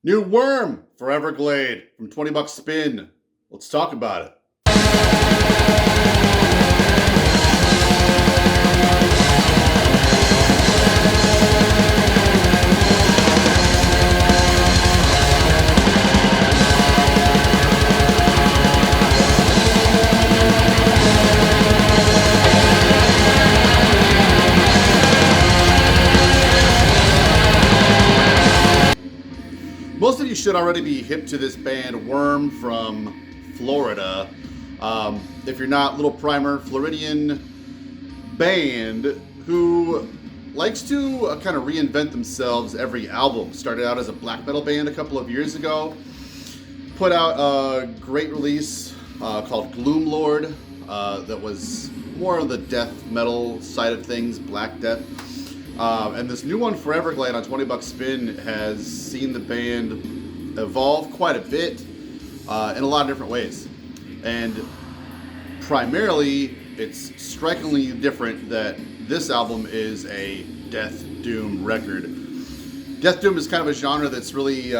New worm, Foreverglade from 20 bucks spin. Let's talk about it. Most of you should already be hip to this band, Worm from Florida. If you're not, little primer, Floridian band who likes to kind of reinvent themselves every album. Started out as a black metal band a couple of years ago. Put out a great release called Gloomlord that was more on the death metal side of things, Black Death. And this new one, Foreverglade, on 20 bucks spin, has seen the band evolve quite a bit in a lot of different ways. And primarily, it's strikingly different that this album is a death doom record. Death doom is kind of a genre that's really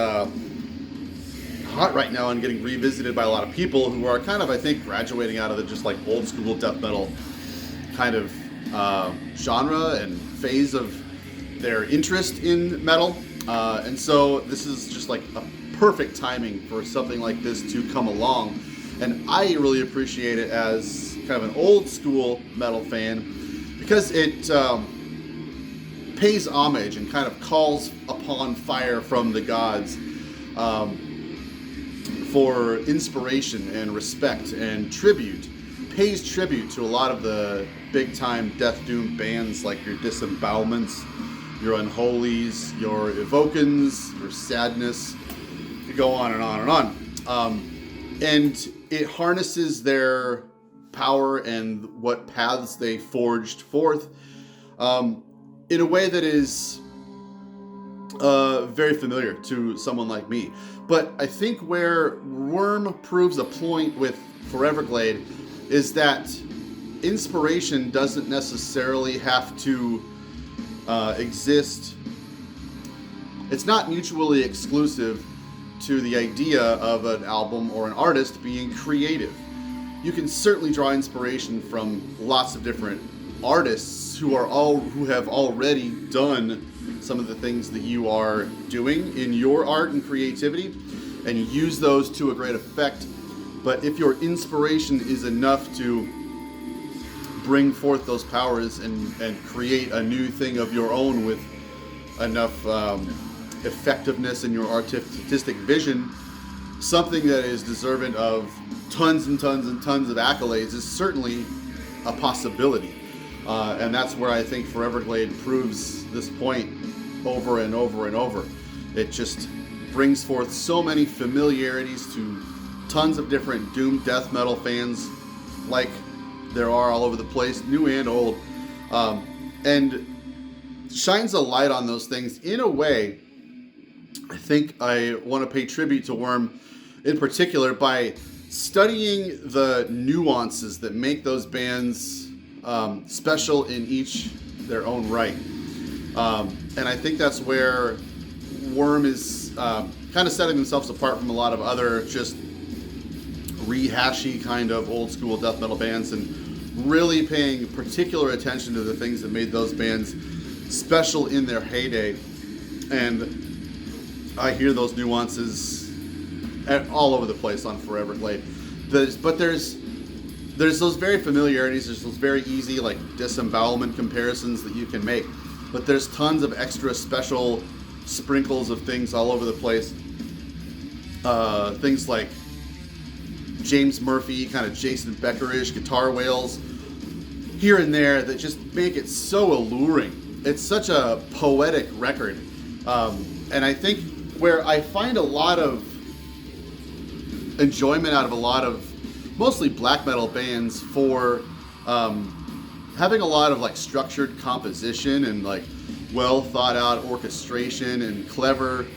hot right now and getting revisited by a lot of people who are kind of, I think, graduating out of the just like old school death metal kind of genre and phase of their interest in metal. And so this is just like a perfect timing for something like this to come along. And I really appreciate it as kind of an old school metal fan because it pays homage and kind of calls upon fire from the gods for inspiration and respect and tribute. Pays tribute to a lot of the big time death doom bands like your Disembowelments, your Unholies, your Evokens, your Sadness. You go on and on and on. And it harnesses their power and what paths they forged forth in a way that is very familiar to someone like me. But I think where Worm proves a point with Foreverglade is that inspiration doesn't necessarily have to exist. It's not mutually exclusive to the idea of an album or an artist being creative. You can certainly draw inspiration from lots of different artists who have already done some of the things that you are doing in your art and creativity, and you use those to a great effect. But if your inspiration is enough to bring forth those powers and create a new thing of your own with enough effectiveness in your artistic vision, something that is deserving of tons and tons and tons of accolades is certainly a possibility. And that's where I think Foreverglade proves this point over and over and over. It just brings forth so many familiarities to tons of different doom death metal fans, like there are all over the place, new and old, and shines a light on those things in a way. I think I want to pay tribute to Worm in particular by studying the nuances that make those bands special in each their own right. And I think that's where Worm is kind of setting themselves apart from a lot of other just rehashy kind of old school death metal bands and really paying particular attention to the things that made those bands special in their heyday. And I hear those nuances all over the place on Foreverglade. But there's those very familiarities, there's those very easy like disembowelment comparisons that you can make. But there's tons of extra special sprinkles of things all over the place. Things like James Murphy, kind of Jason Becker-ish guitar wails here and there that just make it so alluring. It's such a poetic record. And I think where I find a lot of enjoyment out of a lot of mostly black metal bands for having a lot of like structured composition and like well thought out orchestration and clever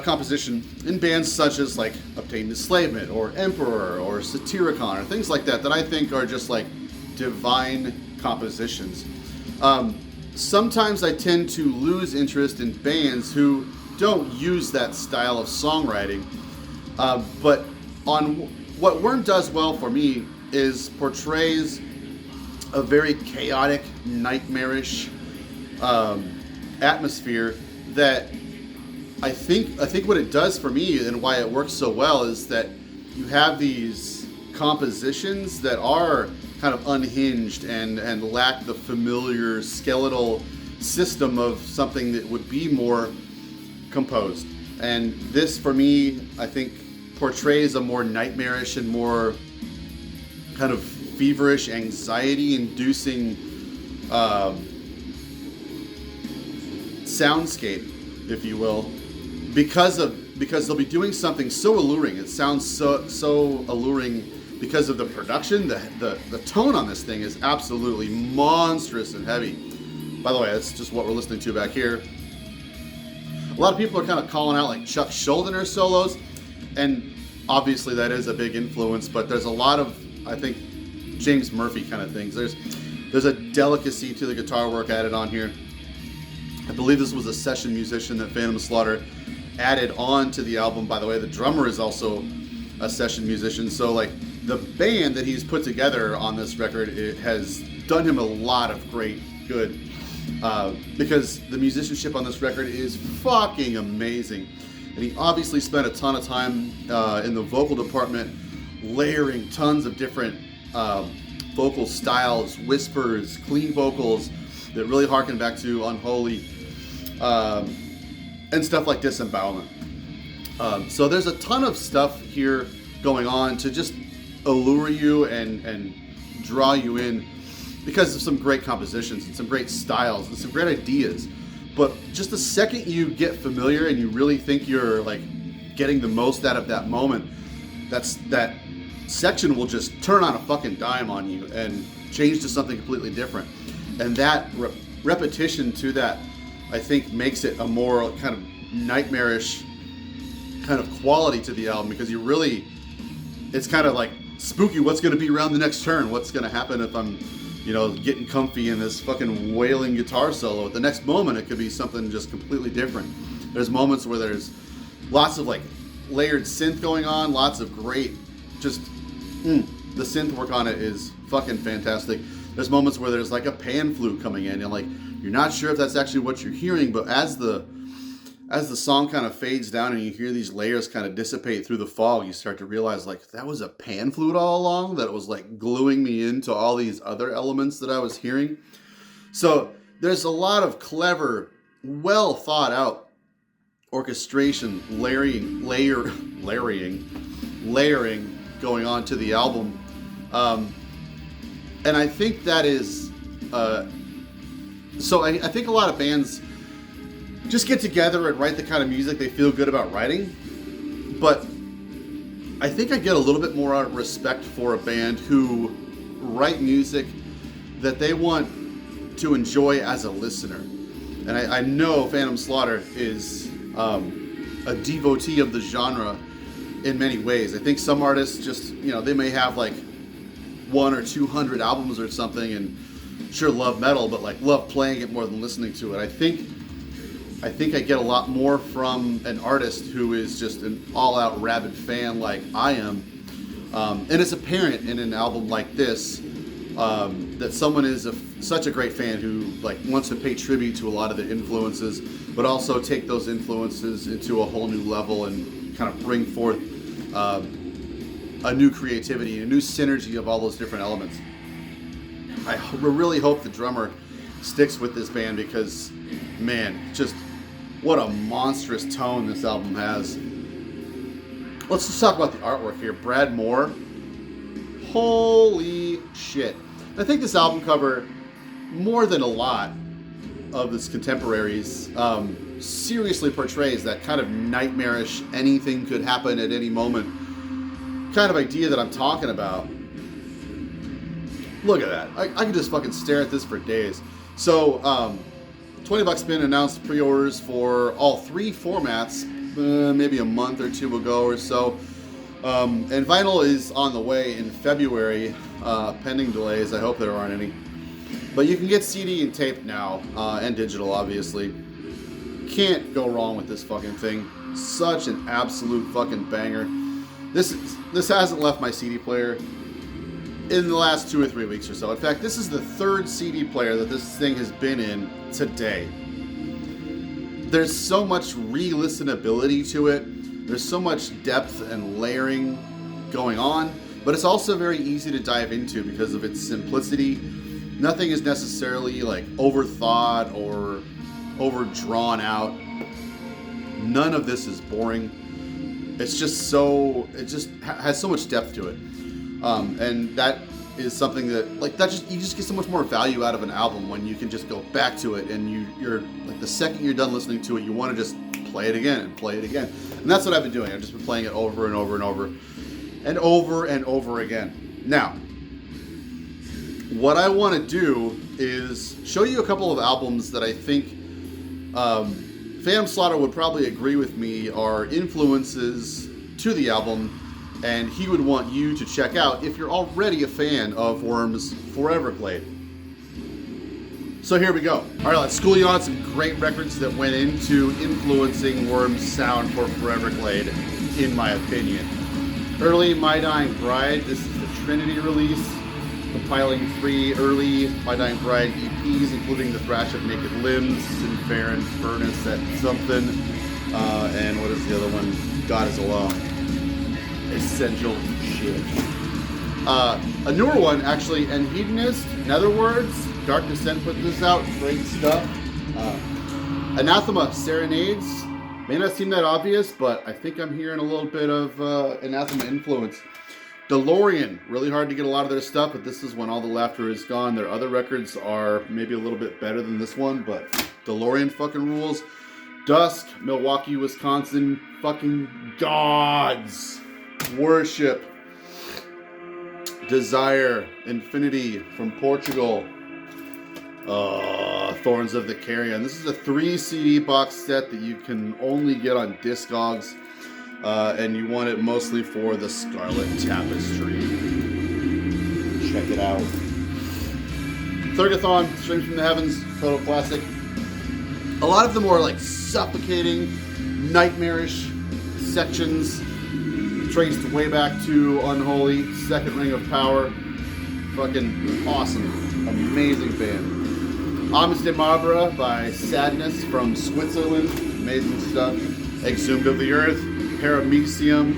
composition in bands such as like Obtained Enslavement or Emperor or Satyricon or things like that I think are just like divine compositions. Sometimes I tend to lose interest in bands who don't use that style of songwriting. But on what Worm does well for me is portrays a very chaotic, nightmarish atmosphere that I think what it does for me and why it works so well is that you have these compositions that are kind of unhinged and lack the familiar skeletal system of something that would be more composed. And this, for me, I think portrays a more nightmarish and more kind of feverish, anxiety-inducing soundscape, if you will, because they'll be doing something so alluring. It sounds so alluring because of the production. The tone on this thing is absolutely monstrous and heavy. By the way, that's just what we're listening to back here. A lot of people are kind of calling out like Chuck Schuldiner solos, and obviously that is a big influence, but there's a lot of, I think, James Murphy kind of things. There's a delicacy to the guitar work added on here. I believe this was a session musician that Phantom Slaughter added on to the album. By the way, the drummer is also a session musician, so like the band that he's put together on this record, it has done him a lot of great good, because the musicianship on this record is fucking amazing. And he obviously spent a ton of time in the vocal department layering tons of different vocal styles, whispers, clean vocals that really harken back to Unholy, and stuff like Disembowelment. So there's a ton of stuff here going on to just allure you and draw you in because of some great compositions and some great styles and some great ideas. But just the second you get familiar and you really think you're like getting the most out of that moment, that section will just turn on a fucking dime on you and change to something completely different. And that repetition to that, I think, makes it a more kind of nightmarish kind of quality to the album, because it's kind of like spooky. What's going to be around the next turn? What's going to happen if I'm, getting comfy in this fucking wailing guitar solo? At the next moment, it could be something just completely different. There's moments where there's lots of like layered synth going on, lots of great, just the synth work on it is fucking fantastic. There's moments where there's like a pan flute coming in, and like you're not sure if that's actually what you're hearing, but as the song kind of fades down and you hear these layers kind of dissipate through the fog, you start to realize like that was a pan flute all along, that it was like gluing me into all these other elements that I was hearing. So there's a lot of clever, well thought out orchestration, layering going on to the album. And I think that is, so I think a lot of bands just get together and write the kind of music they feel good about writing. But I think I get a little bit more respect for a band who write music that they want to enjoy as a listener. And I know Phantom Slaughter is a devotee of the genre in many ways. I think some artists just, they may have like 100 or 200 albums or something and sure love metal, but like love playing it more than listening to it. I think I get a lot more from an artist who is just an all-out rabid fan like I am. And it's apparent in an album like this that someone is such a great fan who like wants to pay tribute to a lot of the influences, but also take those influences into a whole new level and kind of bring forth a new creativity, a new synergy of all those different elements. I really hope the drummer sticks with this band because, man, just what a monstrous tone this album has. Let's just talk about the artwork here. Brad Moore. Holy shit. I think this album cover, more than a lot of its contemporaries, seriously portrays that kind of nightmarish, anything could happen at any moment kind of idea that I'm talking about. Look at that. I could just fucking stare at this for days. So, $20 been announced pre-orders for all three formats, maybe a month or two ago or so. And vinyl is on the way in February, pending delays. I hope there aren't any. But you can get CD and tape now, and digital, obviously. can't go wrong with this fucking thing. Such an absolute fucking banger. This hasn't left my CD player in the last 2 or 3 weeks or so. In fact, this is the 3rd CD player that this thing has been in today. There's so much re-listenability to it. There's so much depth and layering going on, but it's also very easy to dive into because of its simplicity. Nothing is necessarily like overthought or overdrawn out. None of this is boring. It's just it just has so much depth to it. And that is something that, you just get so much more value out of an album when you can just go back to it, and you're like, the second you're done listening to it, you want to just play it again and play it again. And that's what I've been doing. I've just been playing it over and over and over and over and over again. Now, what I want to do is show you a couple of albums that I think Phantom Slaughter would probably agree with me are influences to the album, and he would want you to check out if you're already a fan of Worm's Foreverglade. So here we go. All right, let's school you on some great records that went into influencing Worm's sound for Foreverglade, in my opinion. Early My Dying Bride, this is the Trinity release, compiling 3 early My Dying Bride EPs, including The Thrash of Naked Limbs, Sinfaron Furnace at Something, and what is the other one? God Is Alone. Essential shit. A newer one, actually, and Hedonist, Netherwords, Dark Descent put this out, great stuff. Anathema Serenades, may not seem that obvious, but I think I'm hearing a little bit of Anathema influence. DeLorean, really hard to get a lot of their stuff, but this is When All the Laughter Is Gone. Their other records are maybe a little bit better than this one, but DeLorean fucking rules. Dusk, Milwaukee, Wisconsin, fucking gods. Worship. Desire, Infinity from Portugal. Thorns of the Carrion. This is a 3 CD box set that you can only get on Discogs, and you want it mostly for the Scarlet Tapestry. Check it out. Thurgathon, Strings from the Heavens, total classic. A lot of them are like suffocating, nightmarish sections, traced way back to Unholy, Second Ring of Power. Fucking awesome. Amazing band. Ames de Marbre by Sadness from Switzerland. Amazing stuff. Exhumed of the Earth. Paramecium.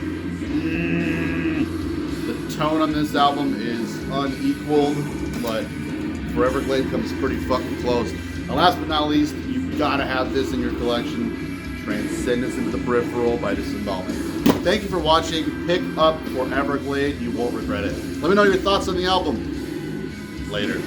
The tone on this album is unequaled, but Foreverglade comes pretty fucking close. And last but not least, you've got to have this in your collection. Transcendence into the Peripheral by Disembowelment. Thank you for watching. Pick up Foreverglade. You won't regret it. Let me know your thoughts on the album. Later.